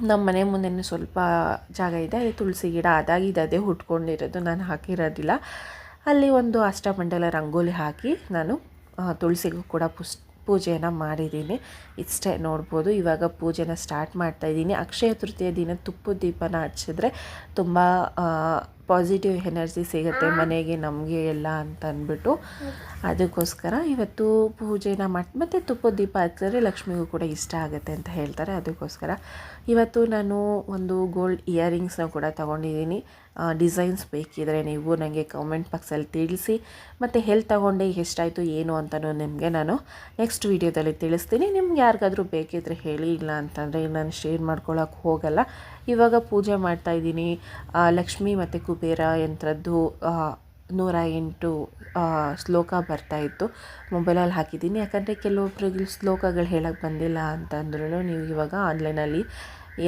ನಮ್ಮ ಮನೆ ಮುಂದೆನೇ ಸ್ವಲ್ಪ ಜಾಗ ಇದೆ, ಅಲ್ಲಿ ತುಳಸಿ ಗಿಡ ಅದೇ ಹುಟ್ಕೊಂಡಿರೋದು, ನಾನು ಹಾಕಿರೋದಿಲ್ಲ. ಅಲ್ಲಿ ಒಂದು ಅಷ್ಟಮಂಡಲ ರಂಗೋಲಿ ಹಾಕಿ ನಾನು ತುಳಸಿಗೂ ಕೂಡ ಪೂಜೆಯನ್ನು ಮಾಡಿದ್ದೀನಿ. ಇಷ್ಟೇ ನೋಡ್ಬೋದು. ಇವಾಗ ಪೂಜೆನ ಸ್ಟಾರ್ಟ್ ಮಾಡ್ತಾಯಿದ್ದೀನಿ. ಅಕ್ಷಯ ತೃತೀಯ ದಿನ ತುಪ್ಪದ ದೀಪನ ಹಚ್ಚಿದ್ರೆ ತುಂಬ ಪಾಸಿಟಿವ್ ಎನರ್ಜಿ ಸಿಗುತ್ತೆ ಮನೆಗೆ, ನಮಗೆ ಎಲ್ಲ ಅಂತ ಅಂದ್ಬಿಟ್ಟು ಅದಕ್ಕೋಸ್ಕರ ಇವತ್ತು ಪೂಜೆನ ಮತ್ತು ತುಪ್ಪದ ದೀಪ ಹಚ್ಚಿದ್ರೆ ಲಕ್ಷ್ಮಿಗೂ ಕೂಡ ಇಷ್ಟ ಆಗುತ್ತೆ ಅಂತ ಹೇಳ್ತಾರೆ. ಅದಕ್ಕೋಸ್ಕರ ಇವತ್ತು ನಾನು ಒಂದು ಗೋಲ್ಡ್ ಇಯರಿಂಗ್ಸ್ನ ಕೂಡ ತೊಗೊಂಡಿದ್ದೀನಿ. ಡಿಸೈನ್ಸ್ ಬೇಕಿದ್ರೆ ನೀವು ನನಗೆ ಕಮೆಂಟ್ ಬಾಕ್ಸಲ್ಲಿ ತಿಳಿಸಿ. ಮತ್ತು ಎಲ್ಲಿ ತೊಗೊಂಡೆ, ಎಷ್ಟಾಯಿತು ಏನು ಅಂತಲೂ ನಿಮಗೆ ನಾನು ನೆಕ್ಸ್ಟ್ ವೀಡಿಯೋದಲ್ಲಿ ತಿಳಿಸ್ತೀನಿ. ನಿಮ್ಗೆ ಯಾರಿಗಾದರೂ ಬೇಕಿದ್ರೆ ಹೇಳಿ, ಇಲ್ಲ ಅಂತಂದರೆ ನಾನು ಶೇರ್ ಮಾಡ್ಕೊಳ್ಳೋಕೆ ಹೋಗಲ್ಲ. ಇವಾಗ ಪೂಜೆ ಮಾಡ್ತಾಯಿದ್ದೀನಿ. ಲಕ್ಷ್ಮಿ ಮತ್ತು ಕುಬೇರ ಯಂತ್ರದ್ದು 108 ಶ್ಲೋಕ ಬರ್ತಾಯಿತ್ತು. ಮೊಬೈಲಲ್ಲಿ ಹಾಕಿದ್ದೀನಿ, ಯಾಕಂದರೆ ಕೆಲವೊಬ್ರಿಗೆ ಶ್ಲೋಕಗಳು ಹೇಳೋಕ್ಕೆ ಬಂದಿಲ್ಲ ಅಂತಂದ್ರೂ ನೀವು ಇವಾಗ ಆನ್ಲೈನಲ್ಲಿ